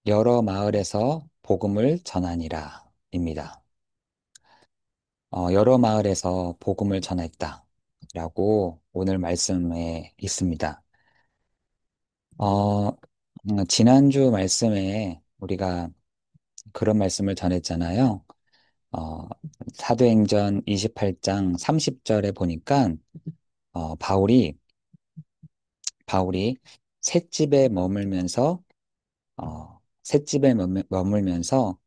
여러 마을에서 복음을 전하니라입니다. 여러 마을에서 복음을 전했다. 라고 오늘 말씀에 있습니다. 어, 지난주 말씀에 우리가 그런 말씀을 전했잖아요. 어, 사도행전 28장 30절에 보니까, 바울이 셋집에 머물면서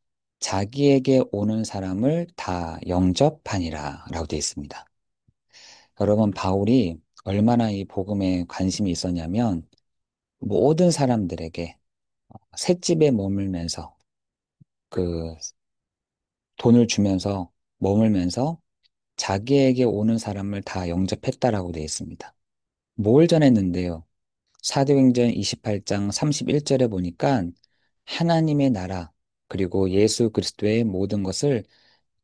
자기에게 오는 사람을 다 영접하니라 라고 되어 있습니다. 여러분, 바울이 얼마나 이 복음에 관심이 있었냐면 모든 사람들에게 셋집에 머물면서 그 돈을 주면서 머물면서 자기에게 오는 사람을 다 영접했다라고 되어 있습니다. 뭘 전했는데요? 사도행전 28장 31절에 보니까 하나님의 나라 그리고 예수 그리스도의 모든 것을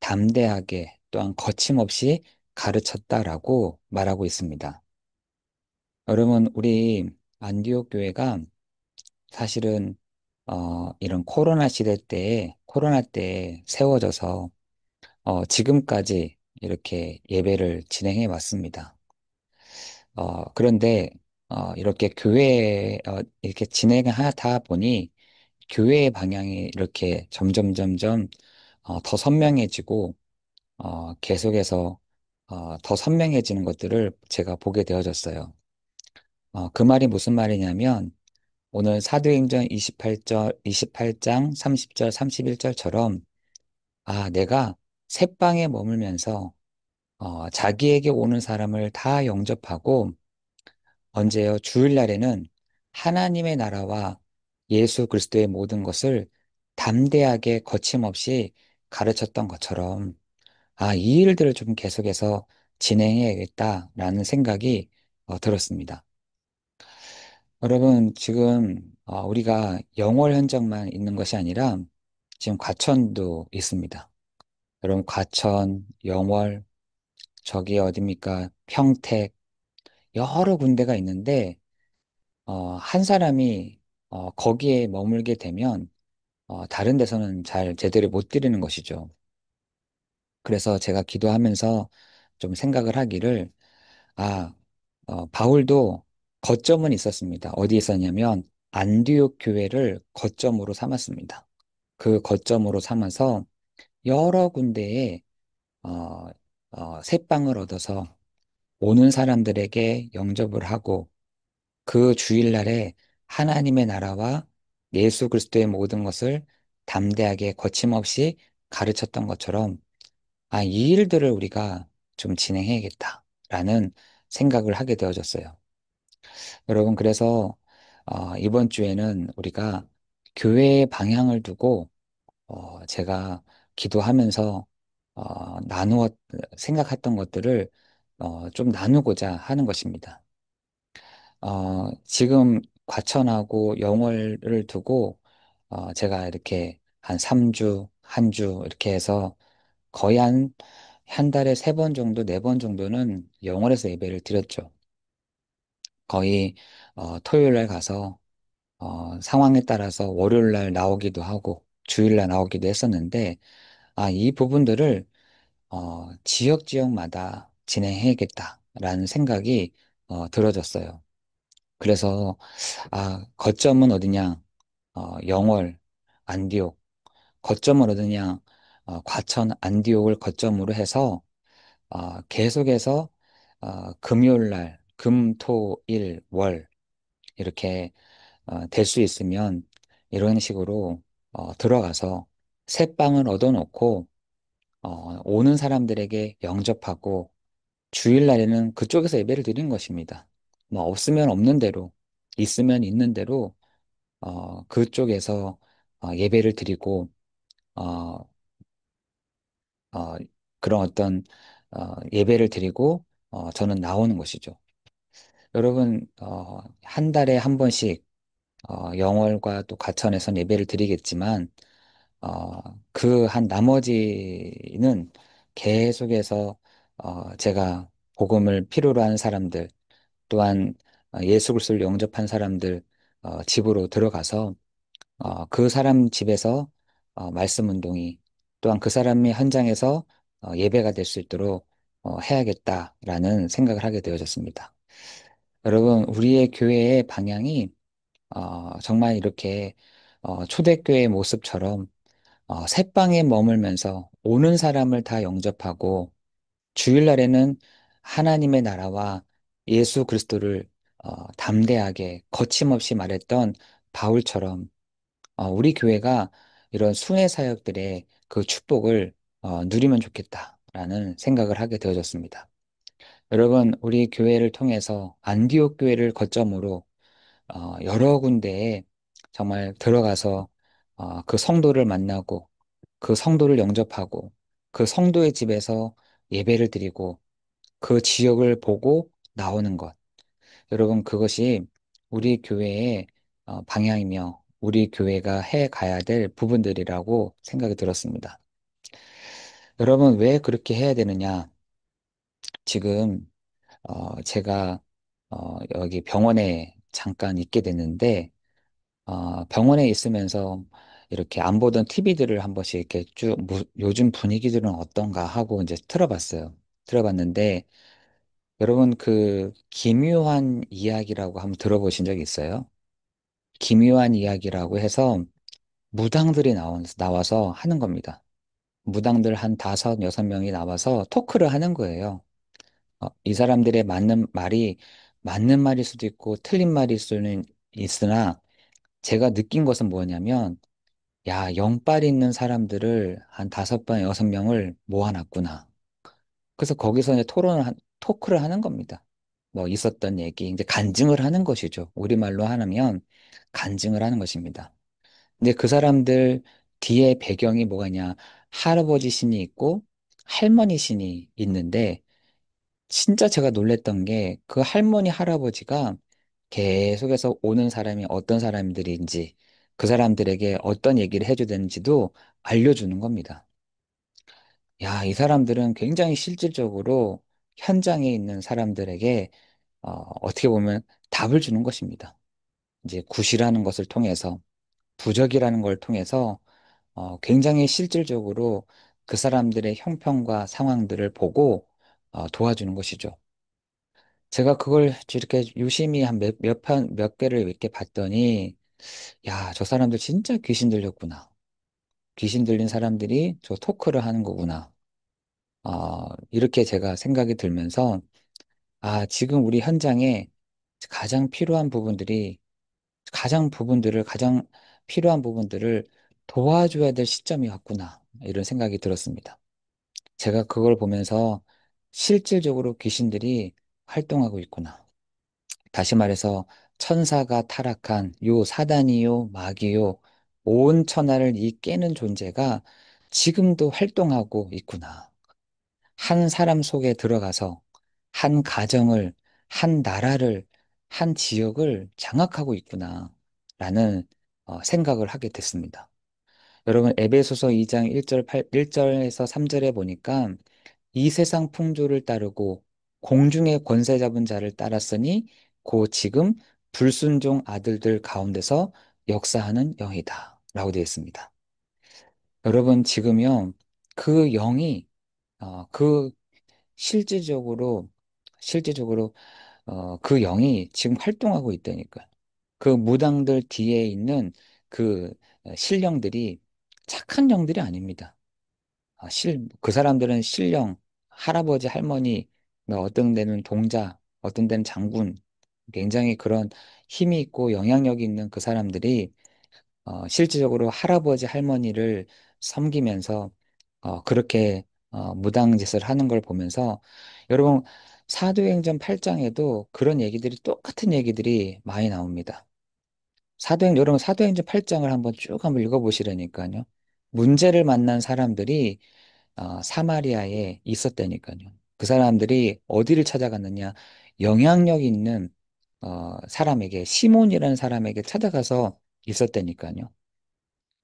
담대하게 또한 거침없이 가르쳤다라고 말하고 있습니다. 여러분, 우리 안디옥 교회가 사실은 이런 코로나 때에 세워져서 지금까지 이렇게 예배를 진행해 왔습니다. 그런데 이렇게 이렇게 진행하다 보니 교회의 방향이 이렇게 점점 더 선명해지고 계속해서 더 선명해지는 것들을 제가 보게 되어졌어요. 그 말이 무슨 말이냐면 오늘 사도행전 28장 30절, 31절처럼 내가 새방에 머물면서 자기에게 오는 사람을 다 영접하고 언제요? 주일날에는 하나님의 나라와 예수 그리스도의 모든 것을 담대하게 거침없이 가르쳤던 것처럼 이 일들을 좀 계속해서 진행해야겠다라는 생각이 들었습니다. 여러분, 지금 우리가 영월 현장만 있는 것이 아니라 지금 과천도 있습니다. 여러분, 과천, 영월, 저기 어딥니까? 평택, 여러 군데가 있는데 한 사람이 거기에 머물게 되면 다른 데서는 잘 제대로 못 드리는 것이죠. 그래서 제가 기도하면서 좀 생각을 하기를 아, 바울도 거점은 있었습니다. 어디 있었냐면 안디옥 교회를 거점으로 삼았습니다. 그 거점으로 삼아서 여러 군데에 어, 새빵을 얻어서 오는 사람들에게 영접을 하고 그 주일날에 하나님의 나라와 예수 그리스도의 모든 것을 담대하게 거침없이 가르쳤던 것처럼 이 일들을 우리가 좀 진행해야겠다라는 생각을 하게 되어졌어요. 여러분, 그래서 이번 주에는 우리가 교회의 방향을 두고 제가 기도하면서 나누어 생각했던 것들을 좀 나누고자 하는 것입니다. 지금 과천하고 영월을 두고 제가 이렇게 한 3주, 한 주 이렇게 해서 거의 한 달에 3번 정도, 4번 정도는 영월에서 예배를 드렸죠. 거의 토요일 날 가서 상황에 따라서 월요일 날 나오기도 하고 주일 날 나오기도 했었는데 이 부분들을 지역마다 진행해야겠다라는 생각이 들어졌어요. 그래서 거점은 어디냐? 영월, 안디옥. 거점은 어디냐? 과천, 안디옥을 거점으로 해서 계속해서 금요일 날, 금, 토, 일, 월 이렇게 될 수 있으면 이런 식으로 들어가서 새 빵을 얻어놓고 오는 사람들에게 영접하고 주일날에는 그쪽에서 예배를 드리는 것입니다. 뭐 없으면 없는 대로, 있으면 있는 대로 그쪽에서 예배를 드리고 어, 어, 그런 어떤 예배를 드리고 저는 나오는 것이죠. 여러분 한 달에 한 번씩 영월과 또 과천에서 예배를 드리겠지만 그 한 나머지는 계속해서 제가 복음을 필요로 하는 사람들 또한 예수 그리스도를 영접한 사람들 집으로 들어가서 그 사람 집에서 말씀 운동이 또한 그 사람의 현장에서 예배가 될 수 있도록 해야겠다라는 생각을 하게 되어졌습니다. 여러분, 우리의 교회의 방향이 정말 이렇게 초대교회의 모습처럼 새방에 머물면서 오는 사람을 다 영접하고 주일날에는 하나님의 나라와 예수 그리스도를 담대하게 거침없이 말했던 바울처럼 우리 교회가 이런 순회 사역들의 그 축복을 누리면 좋겠다라는 생각을 하게 되어졌습니다. 여러분, 우리 교회를 통해서 안디옥 교회를 거점으로 여러 군데에 정말 들어가서 그 성도를 만나고 그 성도를 영접하고 그 성도의 집에서 예배를 드리고 그 지역을 보고 나오는 것. 여러분, 그것이 우리 교회의 방향이며 우리 교회가 해 가야 될 부분들이라고 생각이 들었습니다. 여러분, 왜 그렇게 해야 되느냐? 지금 제가 여기 병원에 잠깐 있게 됐는데 병원에 있으면서 이렇게 안 보던 TV들을 한 번씩 이렇게 쭉 요즘 분위기들은 어떤가 하고 이제 틀어봤어요. 틀어봤는데 여러분 그 기묘한 이야기라고 한번 들어보신 적 있어요? 기묘한 이야기라고 해서 무당들이 나와서 하는 겁니다. 무당들 한 다섯, 여섯 명이 나와서 토크를 하는 거예요. 이 사람들의 맞는 말이 맞는 말일 수도 있고 틀린 말일 수는 있으나 제가 느낀 것은 뭐냐면 야, 영빨 있는 사람들을 한 다섯 번, 여섯 명을 모아놨구나. 그래서 거기서 이제 토크를 하는 겁니다. 뭐 있었던 얘기, 이제 간증을 하는 것이죠. 우리말로 하면 간증을 하는 것입니다. 근데 그 사람들 뒤에 배경이 뭐가 냐 할아버지 신이 있고 할머니 신이 있는데 진짜 제가 놀랬던 게 그 할머니 할아버지가 계속해서 오는 사람이 어떤 사람들인지 그 사람들에게 어떤 얘기를 해줘야 되는지도 알려주는 겁니다. 야, 이 사람들은 굉장히 실질적으로 현장에 있는 사람들에게 어떻게 보면 답을 주는 것입니다. 이제 굿이라는 것을 통해서 부적이라는 걸 통해서 굉장히 실질적으로 그 사람들의 형편과 상황들을 보고 도와주는 것이죠. 제가 그걸 이렇게 유심히 한 몇 개를 이렇게 봤더니, 야, 저 사람들 진짜 귀신 들렸구나. 귀신 들린 사람들이 저 토크를 하는 거구나. 이렇게 제가 생각이 들면서, 지금 우리 현장에 가장 필요한 부분들이, 가장 필요한 부분들을 도와줘야 될 시점이 왔구나. 이런 생각이 들었습니다. 제가 그걸 보면서 실질적으로 귀신들이 활동하고 있구나. 다시 말해서 천사가 타락한 요 사단이요 마귀요 온 천하를 이 깨는 존재가 지금도 활동하고 있구나. 한 사람 속에 들어가서 한 가정을, 한 나라를, 한 지역을 장악하고 있구나. 라는 생각을 하게 됐습니다. 여러분, 에베소서 2장 1절에서 3절에 보니까 이 세상 풍조를 따르고 공중의 권세 잡은 자를 따랐으니 곧 지금 불순종 아들들 가운데서 역사하는 영이다. 라고 되어 있습니다. 여러분, 지금요, 그 영이, 그 실질적으로, 실질적으로, 그 영이 지금 활동하고 있다니까. 그 무당들 뒤에 있는 그 신령들이 착한 영들이 아닙니다. 그 사람들은 신령, 할아버지, 할머니, 뭐 어떤 데는 동자, 어떤 데는 장군, 굉장히 그런 힘이 있고 영향력이 있는 그 사람들이 실질적으로 할아버지, 할머니를 섬기면서 그렇게 무당짓을 하는 걸 보면서 여러분 사도행전 8장에도 그런 얘기들이 똑같은 얘기들이 많이 나옵니다. 여러분 사도행전 8장을 한번 읽어보시라니까요. 문제를 만난 사람들이 사마리아에 있었다니까요. 그 사람들이 어디를 찾아갔느냐? 영향력 있는 사람에게, 시몬이라는 사람에게 찾아가서 있었다니까요.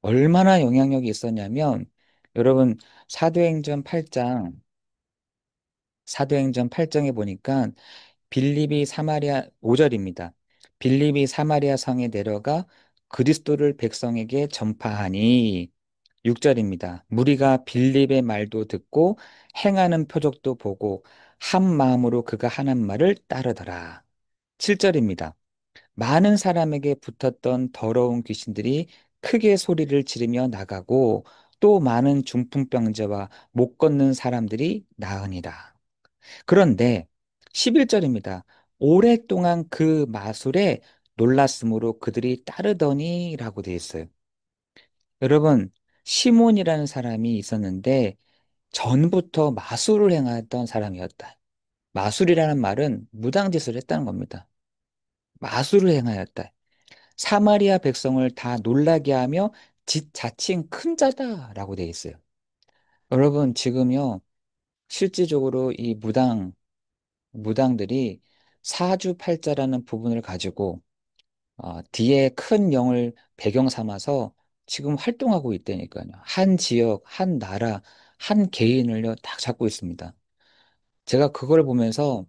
얼마나 영향력이 있었냐면, 여러분, 사도행전 8장, 사도행전 8장에 보니까 빌립이 사마리아, 5절입니다. 빌립이 사마리아 성에 내려가 그리스도를 백성에게 전파하니 6절입니다. 무리가 빌립의 말도 듣고 행하는 표적도 보고 한 마음으로 그가 하는 말을 따르더라. 7절입니다. 많은 사람에게 붙었던 더러운 귀신들이 크게 소리를 지르며 나가고 또 많은 중풍병자와 못 걷는 사람들이 나으니라. 그런데 11절입니다. 오랫동안 그 마술에 놀랐으므로 그들이 따르더니라고 되어 있어요. 여러분, 시몬이라는 사람이 있었는데 전부터 마술을 행하던 사람이었다. 마술이라는 말은 무당짓을 했다는 겁니다. 마술을 행하였다. 사마리아 백성을 다 놀라게 하며 자칭 큰 자다라고 되어 있어요. 여러분, 지금요, 실질적으로 이 무당들이 사주팔자라는 부분을 가지고 뒤에 큰 영을 배경 삼아서 지금 활동하고 있다니까요. 한 지역, 한 나라, 한 개인을요, 딱 잡고 있습니다. 제가 그걸 보면서,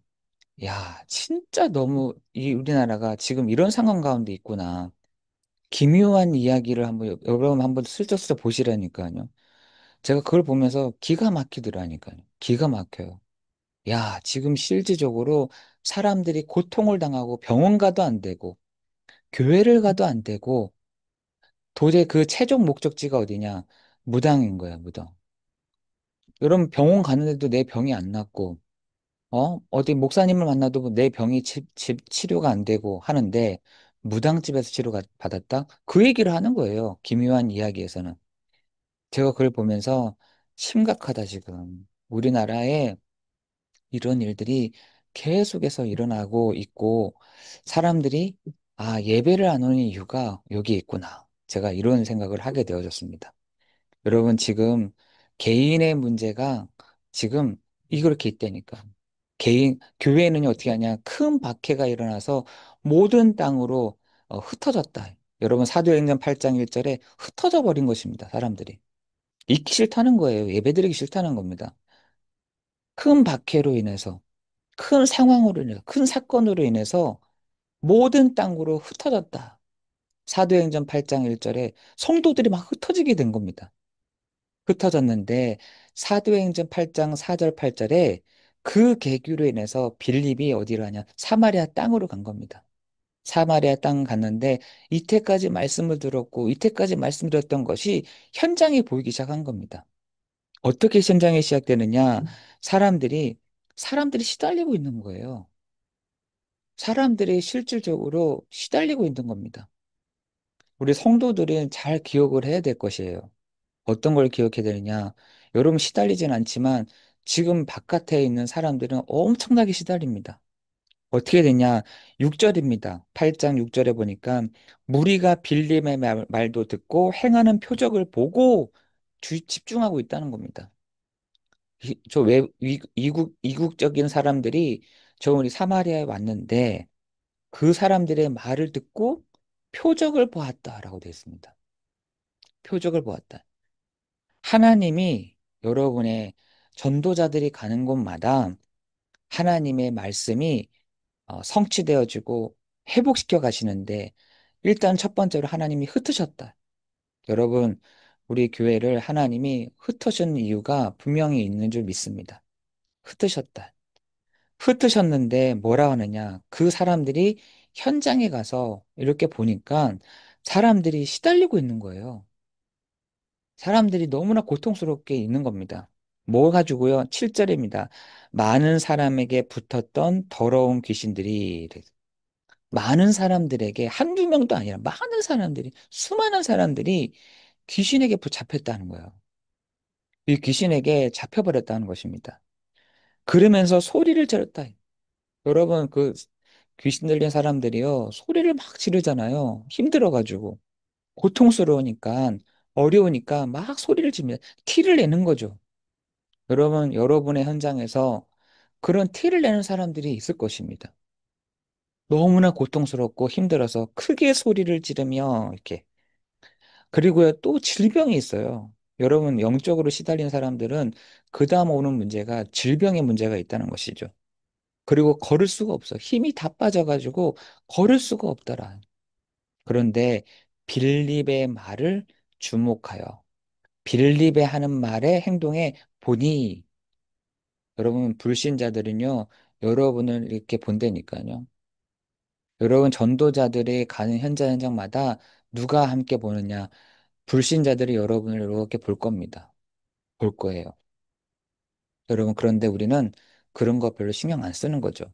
야, 진짜 너무 이 우리나라가 지금 이런 상황 가운데 있구나. 기묘한 이야기를 여러분 한번 슬쩍슬쩍 보시라니까요. 제가 그걸 보면서 기가 막히더라니까요. 기가 막혀요. 야, 지금 실질적으로 사람들이 고통을 당하고 병원 가도 안 되고, 교회를 가도 안 되고, 도저히 그 최종 목적지가 어디냐? 무당인 거야, 무당. 여러분 병원 가는데도 내 병이 안 낫고, 어디 목사님을 만나도 뭐내 병이 치료가 안 되고 하는데, 무당집에서 받았다? 그 얘기를 하는 거예요. 기묘한 이야기에서는. 제가 그걸 보면서 심각하다, 지금. 우리나라에 이런 일들이 계속해서 일어나고 있고, 사람들이, 예배를 안 오는 이유가 여기에 있구나. 제가 이런 생각을 하게 되어졌습니다. 여러분, 지금 개인의 문제가 지금 이렇게 있다니까. 교회는 어떻게 하냐. 큰 박해가 일어나서 모든 땅으로 흩어졌다. 여러분, 사도행전 8장 1절에 흩어져 버린 것입니다, 사람들이. 있기 싫다는 거예요. 예배드리기 싫다는 겁니다. 큰 박해로 인해서, 큰 상황으로 인해서, 큰 사건으로 인해서 모든 땅으로 흩어졌다. 사도행전 8장 1절에 성도들이 막 흩어지게 된 겁니다. 흩어졌는데 사도행전 8장 4절 8절에 그 계기로 인해서 빌립이 어디로 하냐? 사마리아 땅으로 간 겁니다. 사마리아 땅 갔는데 이때까지 말씀을 들었고 이때까지 말씀드렸던 것이 현장에 보이기 시작한 겁니다. 어떻게 현장이 시작되느냐? 사람들이 사람들이 시달리고 있는 거예요. 사람들이 실질적으로 시달리고 있는 겁니다. 우리 성도들은 잘 기억을 해야 될 것이에요. 어떤 걸 기억해야 되느냐? 여러분 시달리진 않지만 지금 바깥에 있는 사람들은 엄청나게 시달립니다. 어떻게 되냐? 6절입니다. 8장 6절에 보니까 무리가 빌림의 말도 듣고 행하는 표적을 보고 집중하고 있다는 겁니다. 이국적인 사람들이 저 우리 사마리아에 왔는데 그 사람들의 말을 듣고 표적을 보았다라고 되어 있습니다. 표적을 보았다. 하나님이 여러분의 전도자들이 가는 곳마다 하나님의 말씀이 성취되어지고 회복시켜 가시는데 일단 첫 번째로 하나님이 흩으셨다. 여러분, 우리 교회를 하나님이 흩으신 이유가 분명히 있는 줄 믿습니다. 흩으셨다. 흩으셨는데 뭐라 하느냐? 그 사람들이 현장에 가서 이렇게 보니까 사람들이 시달리고 있는 거예요. 사람들이 너무나 고통스럽게 있는 겁니다. 뭐 가지고요? 7절입니다. 많은 사람에게 붙었던 더러운 귀신들이 많은 사람들에게 한두 명도 아니라 많은 사람들이 수많은 사람들이 귀신에게 붙잡혔다는 거예요. 이 귀신에게 잡혀버렸다는 것입니다. 그러면서 소리를 질렀다. 여러분 그 귀신 들린 사람들이요 소리를 막 지르잖아요. 힘들어가지고 고통스러우니까 어려우니까 막 소리를 지르면 티를 내는 거죠. 여러분, 여러분의 현장에서 그런 티를 내는 사람들이 있을 것입니다. 너무나 고통스럽고 힘들어서 크게 소리를 지르며 이렇게. 그리고요, 또 질병이 있어요. 여러분, 영적으로 시달린 사람들은 그 다음 오는 문제가 질병의 문제가 있다는 것이죠. 그리고 걸을 수가 없어. 힘이 다 빠져가지고 걸을 수가 없더라. 그런데 빌립의 말을 주목하여 빌립의 하는 말에 행동에 보니 여러분 불신자들은요 여러분을 이렇게 본다니까요. 여러분 전도자들이 가는 현장마다 누가 함께 보느냐 불신자들이 여러분을 이렇게 볼 겁니다. 볼 거예요. 여러분 그런데 우리는 그런 거 별로 신경 안 쓰는 거죠.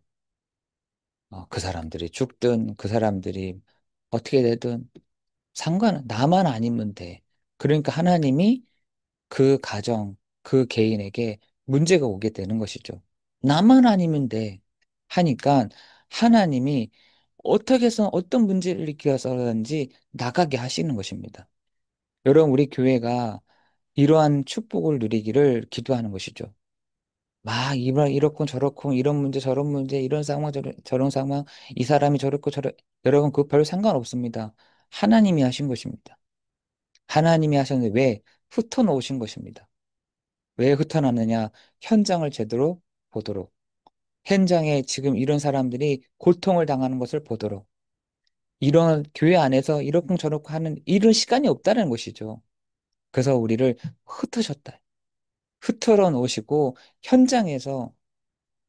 그 사람들이 죽든 그 사람들이 어떻게 되든 상관은 나만 아니면 돼. 그러니까 하나님이 그 가정, 그 개인에게 문제가 오게 되는 것이죠. 나만 아니면 돼. 하니까 하나님이 어떻게 해서 어떤 문제를 일으켜서든지 나가게 하시는 것입니다. 여러분, 우리 교회가 이러한 축복을 누리기를 기도하는 것이죠. 막 이렇고 저렇고 이런 문제 저런 문제 이런 상황 저런 상황 이 사람이 저렇고 저런 여러분 그거 별 상관없습니다. 하나님이 하신 것입니다. 하나님이 하셨는데 왜 흩어 놓으신 것입니다. 왜 흩어놨느냐? 현장을 제대로 보도록. 현장에 지금 이런 사람들이 고통을 당하는 것을 보도록. 이런 교회 안에서 이렇고 저렇고 하는 이런 시간이 없다는 것이죠. 그래서 우리를 흩으셨다. 흩어러 놓으시고 현장에서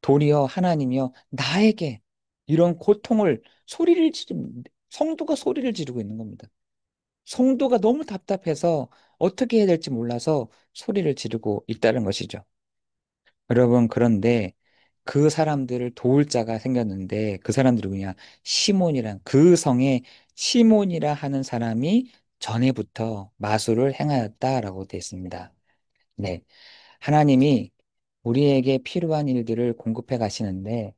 도리어 하나님이여 나에게 이런 고통을 성도가 소리를 지르고 있는 겁니다. 성도가 너무 답답해서 어떻게 해야 될지 몰라서 소리를 지르고 있다는 것이죠. 여러분, 그런데 그 사람들을 도울 자가 생겼는데 그 사람들이 그냥 시몬이란 그 성에 시몬이라 하는 사람이 전에부터 마술을 행하였다라고 되어 있습니다. 네. 하나님이 우리에게 필요한 일들을 공급해 가시는데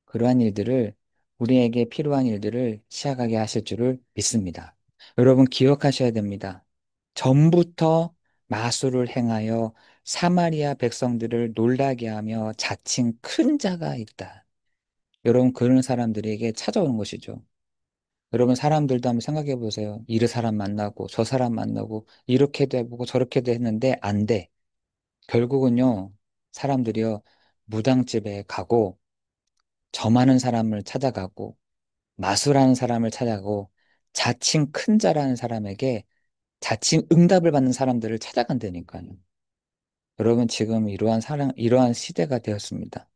그러한 일들을 우리에게 필요한 일들을 시작하게 하실 줄을 믿습니다. 여러분 기억하셔야 됩니다. 전부터 마술을 행하여 사마리아 백성들을 놀라게 하며 자칭 큰 자가 있다. 여러분 그런 사람들에게 찾아오는 것이죠. 여러분 사람들도 한번 생각해 보세요. 이 사람 만나고 저 사람 만나고 이렇게도 해보고 저렇게도 했는데 안 돼. 결국은요 사람들이요 무당집에 가고 점하는 사람을 찾아가고 마술하는 사람을 찾아가고 자칭 큰 자라는 사람에게 자칭 응답을 받는 사람들을 찾아간다니까요. 여러분, 지금 이러한 시대가 되었습니다.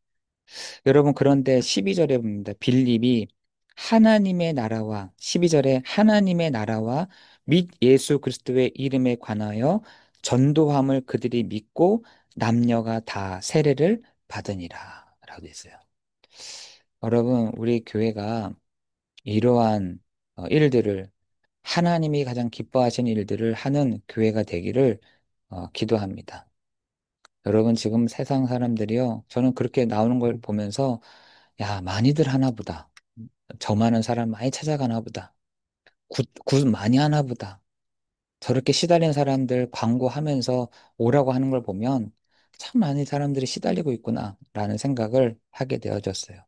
여러분, 그런데 12절에 봅니다. 빌립이 하나님의 나라와, 12절에 하나님의 나라와 및 예수 그리스도의 이름에 관하여 전도함을 그들이 믿고 남녀가 다 세례를 받으니라. 라고 되어 있어요. 여러분, 우리 교회가 이러한 일들을 하나님이 가장 기뻐하시는 일들을 하는 교회가 되기를 기도합니다. 여러분 지금 세상 사람들이요. 저는 그렇게 나오는 걸 보면서 야, 많이들 하나 보다. 저 많은 사람 많이 찾아가나 보다. 굿 많이 하나 보다. 저렇게 시달린 사람들 광고하면서 오라고 하는 걸 보면 참 많은 사람들이 시달리고 있구나라는 생각을 하게 되어졌어요.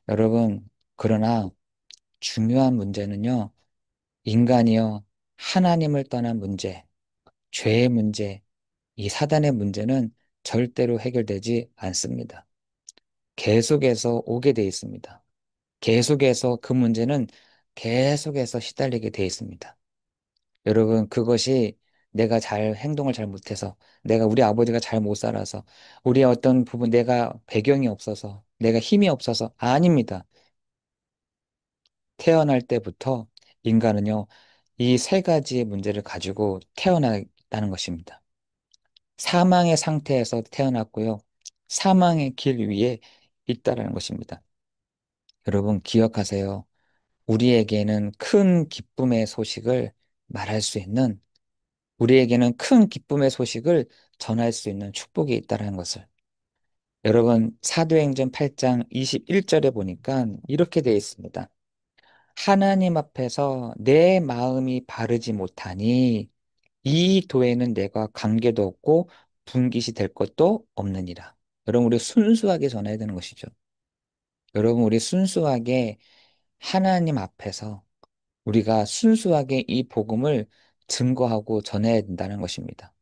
여러분, 그러나 중요한 문제는요. 인간이요. 하나님을 떠난 문제, 죄의 문제, 이 사단의 문제는 절대로 해결되지 않습니다. 계속해서 오게 돼 있습니다. 계속해서 그 문제는 계속해서 시달리게 돼 있습니다. 여러분, 그것이 내가 행동을 잘 못해서, 내가 우리 아버지가 잘 못 살아서, 우리의 어떤 부분, 내가 배경이 없어서, 내가 힘이 없어서, 아닙니다. 태어날 때부터 인간은요, 이 세 가지의 문제를 가지고 태어났다는 것입니다. 사망의 상태에서 태어났고요. 사망의 길 위에 있다라는 것입니다. 여러분 기억하세요. 우리에게는 큰 기쁨의 소식을 말할 수 있는, 우리에게는 큰 기쁨의 소식을 전할 수 있는 축복이 있다는 것을. 여러분 사도행전 8장 21절에 보니까 이렇게 되어 있습니다. 하나님 앞에서 내 마음이 바르지 못하니 이 도에는 내가 관계도 없고 분깃이 될 것도 없느니라. 여러분, 우리 순수하게 전해야 되는 것이죠. 여러분, 우리 순수하게 하나님 앞에서 우리가 순수하게 이 복음을 증거하고 전해야 된다는 것입니다.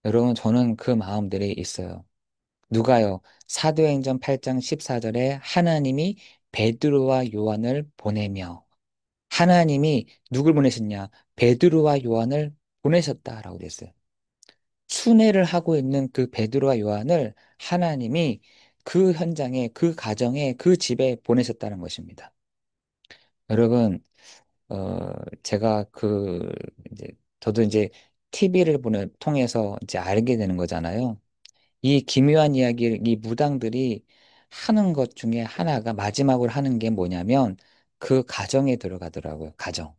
여러분, 저는 그 마음들이 있어요. 누가요? 사도행전 8장 14절에 하나님이 베드로와 요한을 보내며 하나님이 누굴 보내셨냐? 베드로와 요한을 보내셨다라고 됐어요. 순회를 하고 있는 그 베드로와 요한을 하나님이 그 현장에, 그 가정에, 그 집에 보내셨다는 것입니다. 여러분, 어, 제가 이제, 저도 이제 TV를 통해서 이제 알게 되는 거잖아요. 이 기묘한 이야기, 이 무당들이 하는 것 중에 하나가 마지막으로 하는 게 뭐냐면 그 가정에 들어가더라고요. 가정.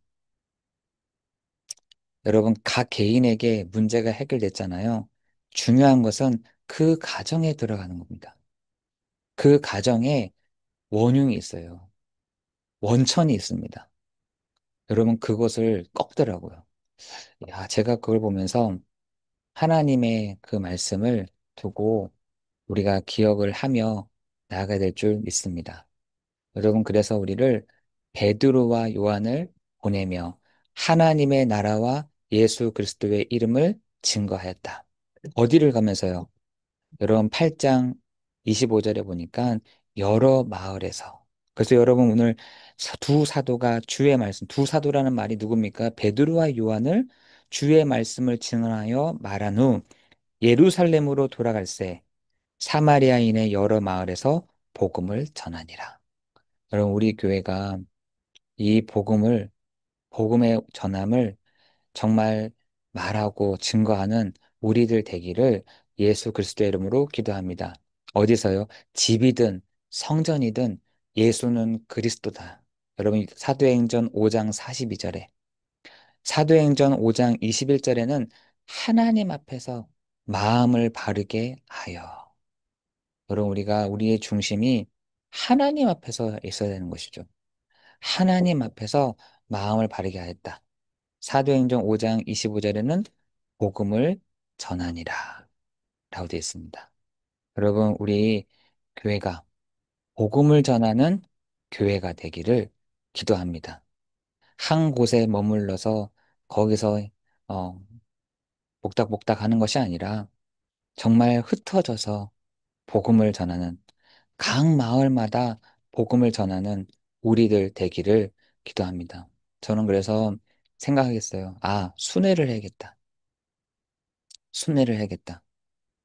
여러분, 각 개인에게 문제가 해결됐잖아요. 중요한 것은 그 가정에 들어가는 겁니다. 그 가정에 원흉이 있어요. 원천이 있습니다. 여러분, 그것을 꺾더라고요. 야, 제가 그걸 보면서 하나님의 그 말씀을 두고 우리가 기억을 하며 나아가야 될 줄 믿습니다. 여러분, 그래서 우리를 베드로와 요한을 보내며 하나님의 나라와 예수 그리스도의 이름을 증거하였다. 어디를 가면서요? 여러분 8장 25절에 보니까 여러 마을에서. 그래서 여러분 오늘 두 사도가 주의 말씀, 두 사도라는 말이 누굽니까? 베드로와 요한을 주의 말씀을 증언하여 말한 후 예루살렘으로 돌아갈새 사마리아인의 여러 마을에서 복음을 전하니라. 여러분 우리 교회가 이 복음의 전함을 정말 말하고 증거하는 우리들 되기를 예수 그리스도의 이름으로 기도합니다. 어디서요? 집이든 성전이든 예수는 그리스도다. 여러분 사도행전 5장 42절에 사도행전 5장 21절에는 하나님 앞에서 마음을 바르게 하여. 여러분 우리가 우리의 중심이 하나님 앞에서 있어야 되는 것이죠. 하나님 앞에서 마음을 바르게 하였다. 사도행전 5장 25절에는 복음을 전하니라 라고 되어 있습니다. 여러분, 우리 교회가 복음을 전하는 교회가 되기를 기도합니다. 한 곳에 머물러서 거기서 어, 복닥복닥 하는 것이 아니라 정말 흩어져서 복음을 전하는 각 마을마다 복음을 전하는 우리들 되기를 기도합니다. 저는 그래서 생각하겠어요. 아, 순회를 해야겠다. 순회를 해야겠다.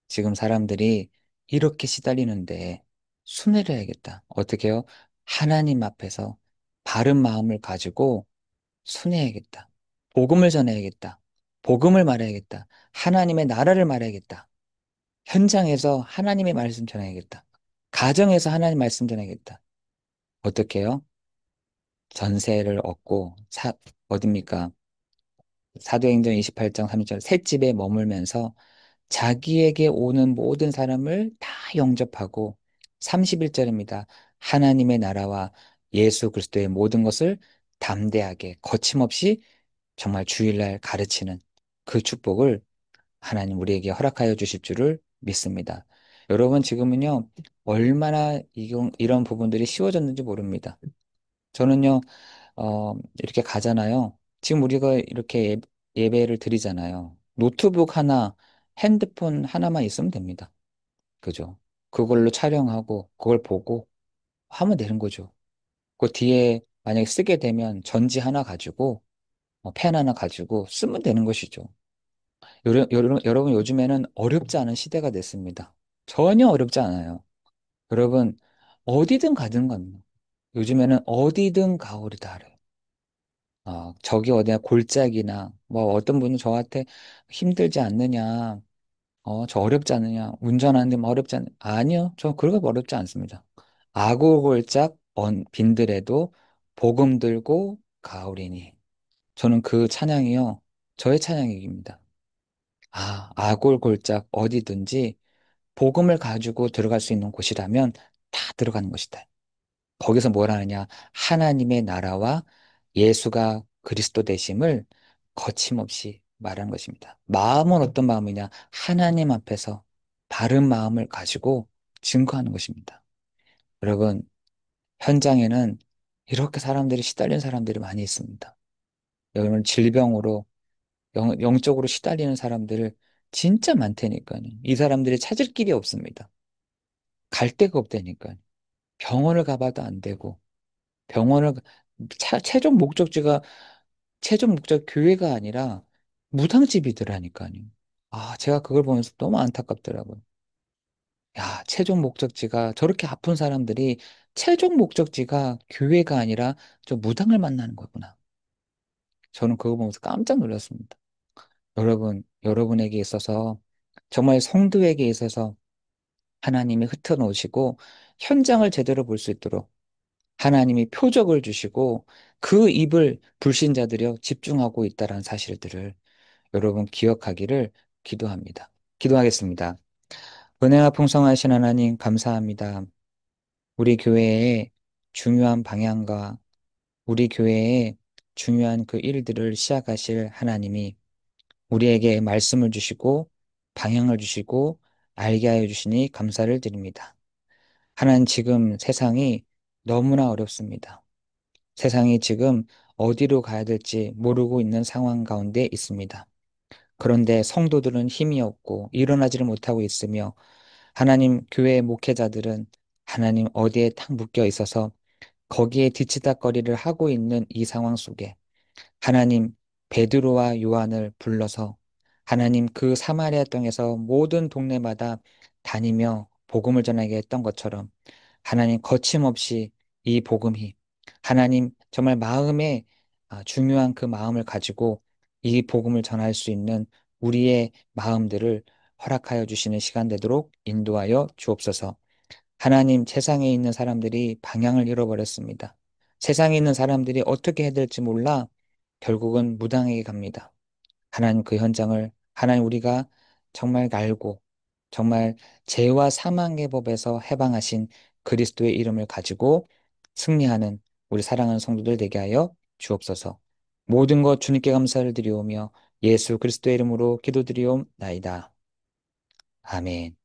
지금 사람들이 이렇게 시달리는데 순회를 해야겠다. 어떻게 해요? 하나님 앞에서 바른 마음을 가지고 순회해야겠다. 복음을 전해야겠다. 복음을 말해야겠다. 하나님의 나라를 말해야겠다. 현장에서 하나님의 말씀 전해야겠다. 가정에서 하나님 말씀 전해야겠다. 어떻게 해요? 전세를 얻고 어딥니까? 사도행전 28장 30절 셋집에 머물면서 자기에게 오는 모든 사람을 다 영접하고 31절입니다. 하나님의 나라와 예수 그리스도의 모든 것을 담대하게 거침없이 정말 주일날 가르치는 그 축복을 하나님 우리에게 허락하여 주실 줄을 믿습니다. 여러분 지금은요 얼마나 이런 부분들이 쉬워졌는지 모릅니다. 저는요 이렇게 가잖아요. 지금 우리가 이렇게 예배를 드리잖아요. 노트북 하나, 핸드폰 하나만 있으면 됩니다. 그죠? 그걸로 촬영하고, 그걸 보고 하면 되는 거죠. 그 뒤에 만약에 쓰게 되면 전지 하나 가지고, 펜 하나 가지고 쓰면 되는 것이죠. 여러분, 요즘에는 어렵지 않은 시대가 됐습니다. 전혀 어렵지 않아요. 여러분, 어디든 가든 갑니다. 요즘에는 어디든 가오리 다 알아요. 저기 어디야 골짜기나 뭐 어떤 분은 저한테 힘들지 않느냐, 저 어렵지 않느냐, 운전하는데 뭐 어렵지 아니요, 저 그렇게 어렵지 않습니다. 아고골짝 빈들에도 복음 들고 가오리니. 저는 그 찬양이요, 저의 찬양입니다. 아골골짝 어디든지 복음을 가지고 들어갈 수 있는 곳이라면 다 들어가는 것이다. 거기서 뭘 하느냐? 하나님의 나라와 예수가 그리스도 되심을 거침없이 말하는 것입니다. 마음은 어떤 마음이냐? 하나님 앞에서 바른 마음을 가지고 증거하는 것입니다. 여러분, 현장에는 이렇게 사람들이 시달리는 사람들이 많이 있습니다. 여러분, 질병으로, 영적으로 시달리는 사람들을 진짜 많다니까요. 이 사람들이 찾을 길이 없습니다. 갈 데가 없다니까요. 병원을 가봐도 안 되고, 병원을 최종 목적지가 최종 목적 교회가 아니라 무당집이더라니까요. 아, 제가 그걸 보면서 너무 안타깝더라고요. 야, 최종 목적지가 저렇게 아픈 사람들이 최종 목적지가 교회가 아니라 저 무당을 만나는 거구나. 저는 그거 보면서 깜짝 놀랐습니다. 여러분에게 있어서 정말 성도에게 있어서 하나님이 흩어놓으시고 현장을 제대로 볼 수 있도록 하나님이 표적을 주시고 그 입을 불신자들여 집중하고 있다는 사실들을 여러분 기억하기를 기도합니다. 기도하겠습니다. 은혜와 풍성하신 하나님 감사합니다. 우리 교회의 중요한 방향과 우리 교회의 중요한 그 일들을 시작하실 하나님이 우리에게 말씀을 주시고 방향을 주시고 알게 하여 주시니 감사를 드립니다. 하나님 지금 세상이 너무나 어렵습니다. 세상이 지금 어디로 가야 될지 모르고 있는 상황 가운데 있습니다. 그런데 성도들은 힘이 없고 일어나지를 못하고 있으며 하나님 교회의 목회자들은 하나님 어디에 탁 묶여 있어서 거기에 뒤치다꺼리를 하고 있는 이 상황 속에 하나님 베드로와 요한을 불러서 하나님 그 사마리아 땅에서 모든 동네마다 다니며 복음을 전하게 했던 것처럼 하나님 거침없이 이 복음이 하나님 정말 마음에 중요한 그 마음을 가지고 이 복음을 전할 수 있는 우리의 마음들을 허락하여 주시는 시간 되도록 인도하여 주옵소서. 하나님 세상에 있는 사람들이 방향을 잃어버렸습니다. 세상에 있는 사람들이 어떻게 해야 될지 몰라 결국은 무당에게 갑니다. 하나님 그 현장을 하나님 우리가 정말 알고 정말 죄와 사망의 법에서 해방하신 그리스도의 이름을 가지고 승리하는 우리 사랑하는 성도들 되게 하여 주옵소서. 모든 것 주님께 감사를 드리오며 예수 그리스도의 이름으로 기도드리옵나이다. 아멘.